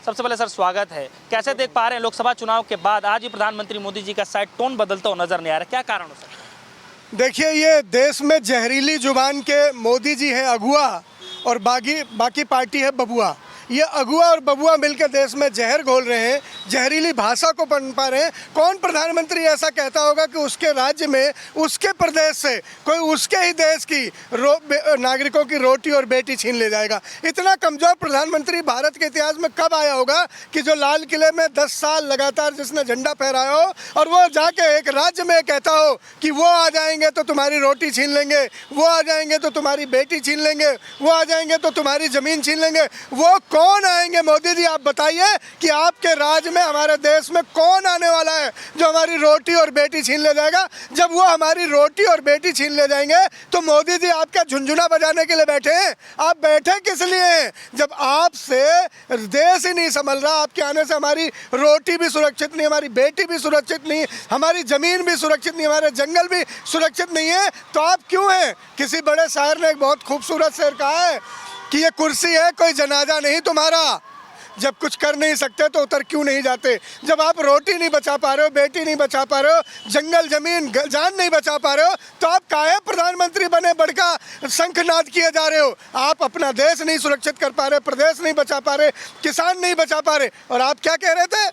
सबसे पहले सर स्वागत है। कैसे देख पा रहे हैं लोकसभा चुनाव के बाद आज भी प्रधानमंत्री मोदी जी का शायद टोन बदलता हुआ नजर नहीं आ रहा, क्या कारण हो सकता है? देखिए, ये देश में जहरीली जुबान के मोदी जी हैं अगुआ और बाकी पार्टी है बबुआ। ये अगुआ और बबुआ मिलकर देश में जहर घोल रहे हैं, जहरीली भाषा को पनपा रहे हैं। कौन प्रधानमंत्री ऐसा कहता होगा कि उसके राज्य में, उसके प्रदेश से कोई उसके ही देश की नागरिकों की रोटी और बेटी छीन ले जाएगा? इतना कमज़ोर प्रधानमंत्री भारत के इतिहास में कब आया होगा कि जो लाल किले में 10 साल लगातार जिसने झंडा फहराया हो और वो जाके एक राज्य में कहता हो कि वो आ जाएंगे तो तुम्हारी रोटी छीन लेंगे, वो आ जाएंगे तो तुम्हारी बेटी छीन लेंगे, वो आ जाएंगे तो तुम्हारी ज़मीन छीन लेंगे। वो कौन आएंगे? मोदी जी आप बताइए कि आपके राज्य में, हमारे देश में कौन आने वाला है जो हमारी रोटी और बेटी छीन ले जाएगा? जब वो हमारी रोटी और बेटी छीन ले जाएंगे तो मोदी जी आपका झुनझुना बजाने के लिए बैठे हैं? आप बैठे किस लिए हैं? जब आपसे देश ही नहीं संभल रहा, आपके आने से हमारी रोटी भी सुरक्षित नहीं, हमारी बेटी भी सुरक्षित नहीं, हमारी ज़मीन भी सुरक्षित नहीं, हमारे जंगल भी सुरक्षित नहीं है, तो आप क्यों हैं? किसी बड़े शायर ने एक बहुत खूबसूरत शेर कहा है कि ये कुर्सी है, कोई जनाजा नहीं तुम्हारा। जब कुछ कर नहीं सकते तो उतर क्यों नहीं जाते? जब आप रोटी नहीं बचा पा रहे हो, बेटी नहीं बचा पा रहे हो, जंगल जमीन जान नहीं बचा पा रहे हो, तो आप काहे प्रधानमंत्री बने बड़का शंखनाद किए जा रहे हो? आप अपना देश नहीं सुरक्षित कर पा रहे, प्रदेश नहीं बचा पा रहे, किसान नहीं बचा पा रहे। और आप क्या कह रहे थे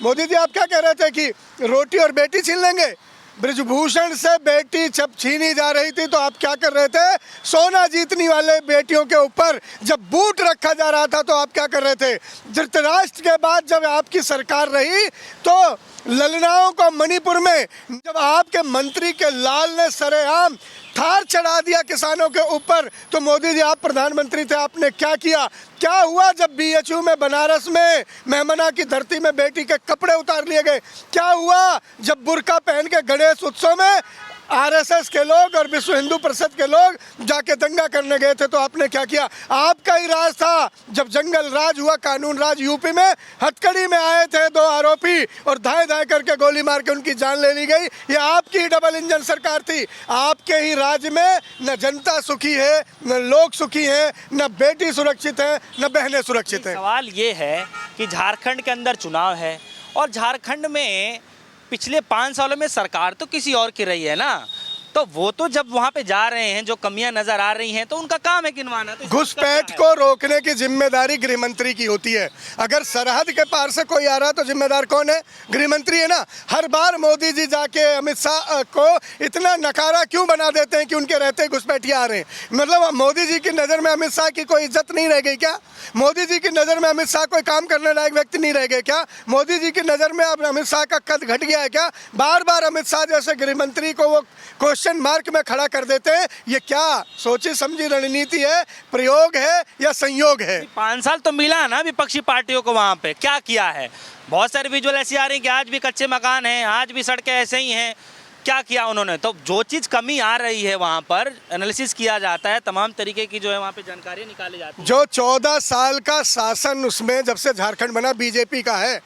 मोदी जी? आप क्या कह रहे थे कि रोटी और बेटी छीन लेंगे? ब्रिजभूषण से बेटी जब छीनी जा रही थी तो आप क्या कर रहे थे? सोना जीतने वाले बेटियों के ऊपर जब बूट रखा जा रहा था तो आप क्या कर रहे थे? धृतराष्ट्र के बाद जब आपकी सरकार रही तो ललनाओं को मणिपुर में जब आपके मंत्री के लाल ने सरेआम थार चढ़ा दिया किसानों के ऊपर, तो मोदी जी आप प्रधानमंत्री थे, आपने क्या किया? क्या हुआ जब बीएचयू में, बनारस में, मेमना की धरती में बेटी के कपड़े उतार लिए गए? क्या हुआ जब बुर्का पहन के गणेश उत्सव में आरएसएस के लोग और विश्व हिंदू परिषद के लोग जाके दंगा करने गए थे? तो आपने क्या किया? आपका ही राज था जब जंगल राज हुआ, कानून राज। यूपी में हथकड़ी में आए थे 2 आरोपी और धाए धाए करके गोली मार के उनकी जान ले ली गई। ये आपकी ही डबल इंजन सरकार थी। आपके ही राज्य में न जनता सुखी है, न लोग सुखी हैं, न बेटी सुरक्षित है, न बहनें सुरक्षित हैं। सवाल ये है कि झारखंड के अंदर चुनाव है और झारखंड में पिछले 5 सालों में सरकार तो किसी और की रही है ना, तो वो तो जब वहाँ पे जा रहे हैं, जो कमियां नजर आ रही हैं, तो उनका काम है गिनवाना। तो घुसपैठ को रोकने की जिम्मेदारी गृह मंत्री की होती है। अगर सरहद के पार से कोई आ रहा है तो जिम्मेदार कौन है? गृह मंत्री है ना। हर बार मोदी जी जाके अमित शाह को इतना नकारा क्यों बना देते हैं कि उनके रहते घुसपैठिए आ रहे हैं? मतलब मोदी जी की नज़र में अमित शाह की कोई इज्जत नहीं रह गई क्या? मोदी जी की नज़र में अमित शाह कोई काम करने लायक व्यक्ति नहीं रह गए क्या? मोदी जी की नज़र में अब अमित शाह का कद घट गया है क्या? बार बार अमित शाह जैसे गृह मंत्री को वो क्वेश्चन मार्क में खड़ा कर देते हैं। ये क्या सोची समझी रणनीति है, प्रयोग है या संयोग है? 5 साल तो मिला ना विपक्षी पार्टियों को, वहाँ पे क्या किया है? बहुत सारे विजुअल ऐसी आ रही हैं कि आज भी कच्चे मकान हैं, आज भी सड़कें ऐसे ही हैं। क्या किया उन्होंने? तो जो चीज़ कमी आ रही है वहाँ पर एनालिसिस किया जाता है, तमाम तरीके की जो है वहाँ पे जानकारी निकाली जाती है। जो 14 साल का शासन उसमें जब से झारखंड बना बीजेपी का है,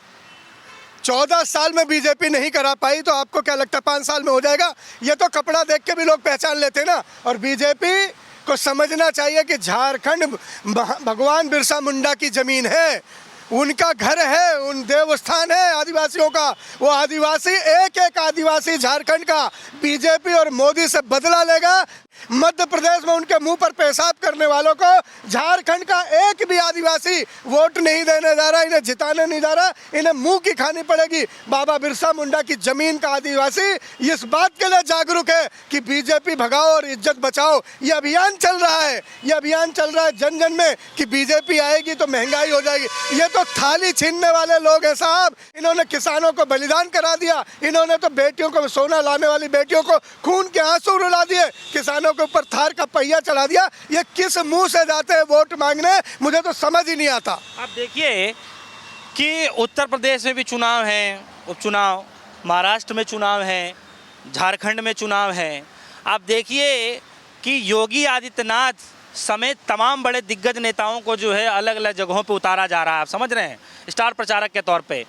14 साल में बीजेपी नहीं करा पाई, तो आपको क्या लगता है 5 साल में हो जाएगा? ये तो कपड़ा देख के भी लोग पहचान लेते हैं ना। और बीजेपी को समझना चाहिए कि झारखंड भगवान बिरसा मुंडा की ज़मीन है, उनका घर है, उन देवस्थान है आदिवासियों का। वो आदिवासी, एक एक आदिवासी झारखंड का बीजेपी और मोदी से बदला लेगा। मध्य प्रदेश में उनके मुंह पर पेशाब करने वालों को झारखंड का एक भी आदिवासी वोट नहीं देने जा रहा, इन्हें जिताने नहीं जा रहा, इन्हें मुंह की खानी पड़ेगी। बाबा बिरसा मुंडा की जमीन का आदिवासी इस बात के लिए जागरूक है कि बीजेपी भगाओ और इज्जत बचाओ। ये अभियान चल रहा है, ये अभियान चल रहा है जन जन में कि बीजेपी आएगी तो महंगाई हो जाएगी। ये तो थाली छीनने वाले लोग हैं साहब। इन्होंने किसानों को बलिदान करा दिया, इन्होंने तो बेटियों को, सोना लाने वाली बेटियों को खून के आंसू रुला दिए, किसानों के ऊपर थार का पहिया चढ़ा दिया। ये किस मुंह से जाते हैं वोट मांगने? मुझे तो समझ ही नहीं आता। आप देखिए कि उत्तर प्रदेश में भी चुनाव है, उपचुनाव, महाराष्ट्र में चुनाव है, झारखंड में चुनाव है। आप देखिए कि योगी आदित्यनाथ समेत तमाम बड़े दिग्गज नेताओं को जो है अलग अलग जगहों पे उतारा जा रहा है। आप समझ रहे हैं, स्टार प्रचारक के तौर पे।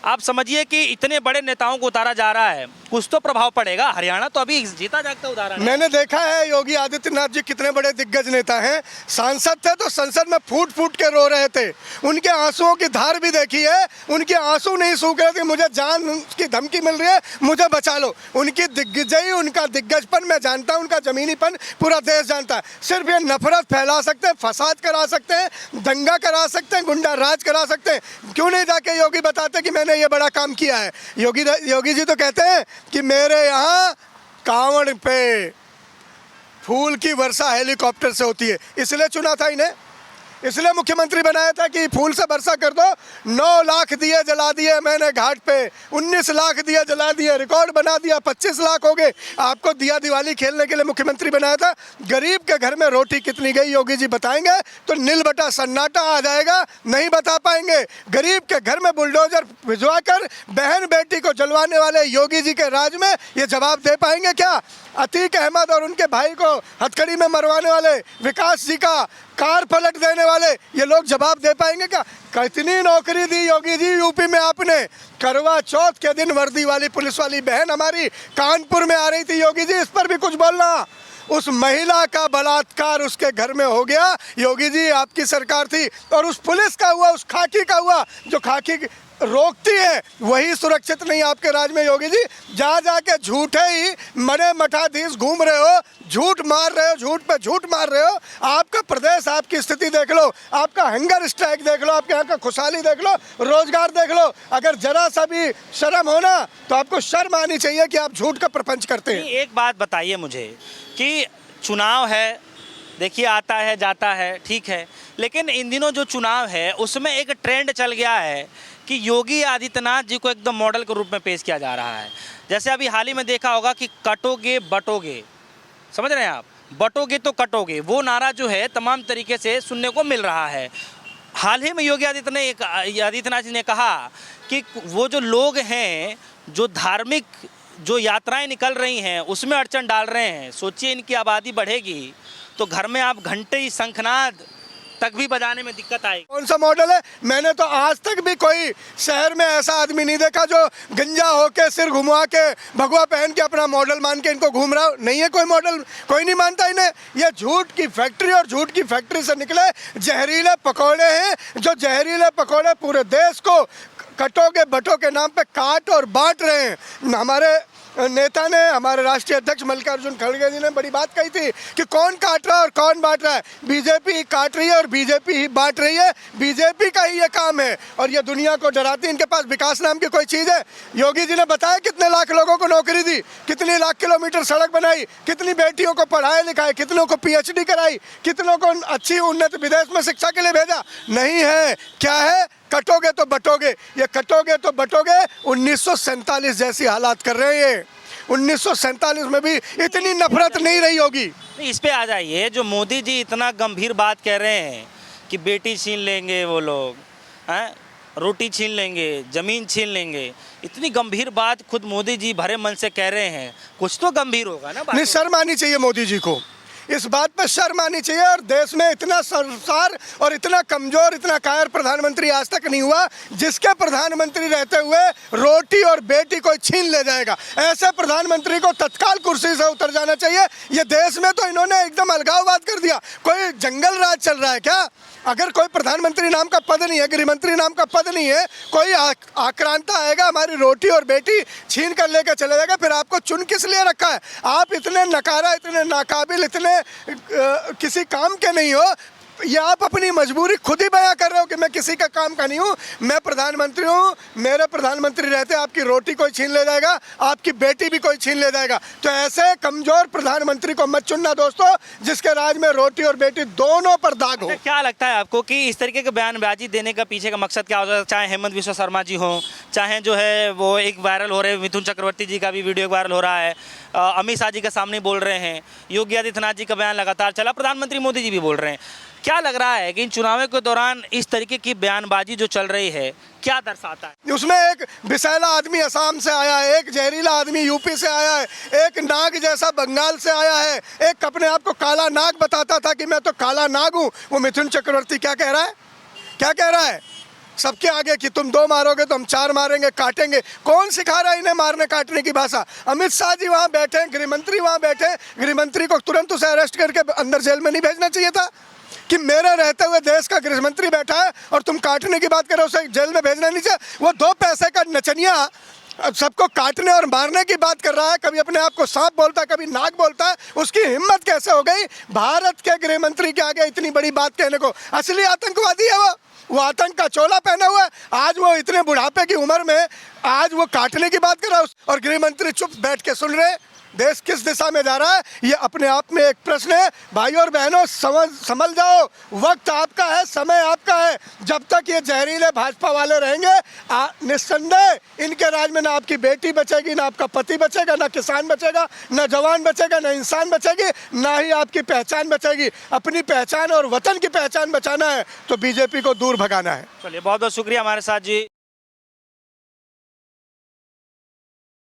आप समझिए कि इतने बड़े नेताओं को उतारा जा रहा है, कुछ तो प्रभाव पड़ेगा। हरियाणा तो अभी जीता जागता उदाहरण है। मैंने देखा है योगी आदित्यनाथ जी कितने बड़े दिग्गज नेता हैं, सांसद थे तो संसद में फूट फूट के रो रहे थे, उनके आंसुओं की धार भी देखी है, उनके आंसू नहीं सूख रहे थे, मुझे जान की धमकी मिल रही है, मुझे बचा लो। उनकी दिग्विजयी, उनका दिग्गजपन मैं जानता हूं, उनका जमीनीपन पूरा देश जानता है। सिर्फ ये नफरत फैला सकते हैं, फसाद करा सकते हैं, दंगा करा सकते हैं, गुंडा राज करा सकते हैं। क्यों नहीं जाके योगी बताते कि मैंने ये बड़ा काम किया है। योगी जी तो कहते हैं कि मेरे यहाँ कांवड़ पे फूल की वर्षा हेलीकॉप्टर से होती है, इसलिए चुना था इन्हें, इसलिए मुख्यमंत्री बनाया था कि फूल से वर्षा कर दो। 9 लाख दिए जला दिए मैंने घाट पे, 19 लाख दिए जला दिए, रिकॉर्ड बना दिया, 25 लाख हो गए। आपको दिया दिवाली खेलने के लिए मुख्यमंत्री बनाया था। गरीब के घर में रोटी कितनी गई योगी जी बताएंगे तो नील बटा सन्नाटा आ जाएगा, नहीं बता पाएंगे। गरीब के घर में बुलडोजर भिजवा कर बहन बेटी को जलवाने वाले योगी जी के राज में ये जवाब दे पाएंगे क्या? अतीक अहमद और उनके भाई को हथकड़ी में मरवाने वाले विकास जी का कार पलट देने वाले ये लोग जवाब दे पाएंगे क्या? कितनी नौकरी दी योगी जी यूपी में आपने। करवा चौथ के दिन वर्दी वाली पुलिस वाली बहन हमारी कानपुर में आ रही थी, योगी जी इस पर भी कुछ बोलना। उस महिला का बलात्कार उसके घर में हो गया, योगी जी आपकी सरकार थी। और उस पुलिस का हुआ, उस खाकी का हुआ, जो खाकी रोकती है वही सुरक्षित नहीं आपके राज में। योगी जी जा जाके झूठे ही मरे मठाधीश घूम रहे हो, झूठ मार रहे हो, झूठ पे झूठ मार रहे हो। आपका प्रदेश, आपकी स्थिति देख लो, आपका हंगर स्ट्राइक देख लो, आपके यहाँ का खुशहाली देख लो, रोजगार देख लो। अगर जरा सा भी शर्म हो ना तो आपको शर्म आनी चाहिए कि आप झूठ का प्रपंच करते हैं। एक बात बताइए मुझे कि चुनाव है, देखिए आता है जाता है, ठीक है, लेकिन इन दिनों जो चुनाव है उसमें एक ट्रेंड चल गया है कि योगी आदित्यनाथ जी को एकदम मॉडल के रूप में पेश किया जा रहा है। जैसे अभी हाल ही में देखा होगा कि कटोगे बटोगे, समझ रहे हैं आप, बटोगे तो कटोगे, वो नारा जो है तमाम तरीके से सुनने को मिल रहा है। हाल ही में योगी आदित्यनाथ जी ने कहा कि वो जो लोग हैं जो धार्मिक जो यात्राएं निकल रही हैं उसमें अड़चन डाल रहे हैं। सोचिए इनकी आबादी बढ़ेगी तो घर में आप घंटे शंखनाद तक भी बजाने में दिक्कत आएगी। कौन सा मॉडल है? मैंने तो आज तक भी कोई शहर में ऐसा आदमी नहीं देखा जो गंजा होके सिर घुमा के भगवा पहन के अपना मॉडल मान के इनको घूम रहा हो। नहीं है कोई मॉडल, कोई नहीं मानता इन्हें। ये झूठ की फैक्ट्री और झूठ की फैक्ट्री से निकले जहरीले पकौड़े हैं, जो जहरीले पकौड़े पूरे देश को कटोगे बटो के नाम पे काट और बांट रहे हैं। हमारे नेता ने, हमारे राष्ट्रीय अध्यक्ष मल्लिकार्जुन खड़गे जी ने बड़ी बात कही थी कि कौन काट रहा है और कौन बांट रहा है। बीजेपी ही काट रही है और बीजेपी ही बांट रही है, बीजेपी का ही ये काम है और ये दुनिया को डराती है। इनके पास विकास नाम की कोई चीज़ है? योगी जी ने बताया कितने लाख लोगों को नौकरी दी, कितनी लाख किलोमीटर सड़क बनाई, कितनी बेटियों को पढ़ाए लिखाए, कितनों को PhD कराई, कितनों को अच्छी उन्नत विदेश में शिक्षा के लिए भेजा। नहीं है, क्या है? कटोगे तो बटोगे। ये कटोगे तो बटोगे 1947 जैसी हालात कर रहे हैं। 1947 में भी इतनी नफरत नहीं रही होगी। इस पे आ जाइए, जो मोदी जी इतना गंभीर बात कह रहे हैं कि बेटी छीन लेंगे वो लोग, हैं, रोटी छीन लेंगे, ज़मीन छीन लेंगे, इतनी गंभीर बात खुद मोदी जी भरे मन से कह रहे हैं, कुछ तो गंभीर होगा ना। नहीं, शर्म आनी चाहिए मोदी जी को, इस बात पर शर्म आनी चाहिए। और देश में इतना संसार और इतना कमजोर, इतना कायर प्रधानमंत्री आज तक नहीं हुआ जिसके प्रधानमंत्री रहते हुए रोटी और बेटी को छीन ले जाएगा। ऐसे प्रधानमंत्री को तत्काल कुर्सी से उतर जाना चाहिए। ये देश में तो इन्होंने एकदम अलगाववाद कर दिया। कोई जंगल राज चल रहा है क्या? अगर कोई प्रधानमंत्री नाम का पद नहीं है, गृहमंत्री नाम का पद नहीं है, कोई आक्रांता आएगा हमारी रोटी और बेटी छीन कर लेकर चले जाएगा, फिर आपको चुन किस लिए रखा है? आप इतने नकारा, इतने नाकाबिल, इतने किसी काम के नहीं हो। ये आप अपनी मजबूरी खुद ही बयां कर रहे हो कि मैं किसी का काम का नहीं हूँ, मैं प्रधानमंत्री हूँ, मेरे प्रधानमंत्री रहते आपकी रोटी कोई छीन ले जाएगा, आपकी बेटी भी कोई छीन ले जाएगा। तो ऐसे कमजोर प्रधानमंत्री को मत चुनना दोस्तों, जिसके राज में रोटी और बेटी दोनों पर दाग हो। क्या लगता है आपको कि इस तरीके के बयानबाजी देने का पीछे का मकसद क्या होता है? चाहे हेमंत विश्व शर्मा जी हों, चाहे जो है वो एक वायरल हो रहे मिथुन चक्रवर्ती जी का भी वीडियो वायरल हो रहा है, अमित शाह जी के सामने बोल रहे हैं, योगी आदित्यनाथ जी का बयान लगातार चला, प्रधानमंत्री मोदी जी भी बोल रहे हैं। क्या लग रहा है कि इन चुनावों के दौरान इस तरीके की बयानबाजी जो चल रही है क्या दर्शाता है? उसमें एक विषैला आदमी असम से आया है, एक जहरीला आदमी यूपी से आया है, एक नाग जैसा बंगाल से आया है, एक अपने आप को काला नाग बताता था कि मैं तो काला नाग हूँ। वो मिथुन चक्रवर्ती क्या कह रहा है? क्या कह रहा है? सबके आगे कि तुम 2 मारोगे तो हम 4 मारेंगे, काटेंगे। कौन सिखा रहा है इन्हें मारने काटने की भाषा? अमित शाह जी वहाँ बैठे हैं, गृहमंत्री वहाँ बैठे हैं। गृहमंत्री को तुरंत उसे अरेस्ट करके अंदर जेल में नहीं भेजना चाहिए था कि मेरे रहते हुए देश का गृहमंत्री बैठा है और तुम काटने की बात करो, उसे जेल में भेजना नहीं चाहिए? वो 2 पैसे का नचनिया सबको काटने और मारने की बात कर रहा है, कभी अपने आप को सांप बोलता है, कभी नाग बोलता है। उसकी हिम्मत कैसे हो गई भारत के गृहमंत्री के आगे इतनी बड़ी बात कहने को? असली आतंकवादी है वो आतंक का चोला पहना हुआ है। आज वो इतने बुढ़ापे की उम्र में आज वो काटने की बात कर रहा है और गृहमंत्री चुप बैठ के सुन रहे। देश किस दिशा में जा रहा है ये अपने आप में एक प्रश्न है। भाइयों और बहनों, समझ जाओ, वक्त आपका है, समय आपका है। जब तक ये जहरीले भाजपा वाले रहेंगे, निस्संदेह इनके राज में ना आपकी बेटी बचेगी, ना आपका पति बचेगा, ना किसान बचेगा, ना जवान बचेगा, ना इंसान बचेगी, ना ही आपकी पहचान बचेगी। अपनी पहचान और वतन की पहचान बचाना है तो बीजेपी को दूर भगाना है। चलिए, बहुत बहुत शुक्रिया हमारे साथ जी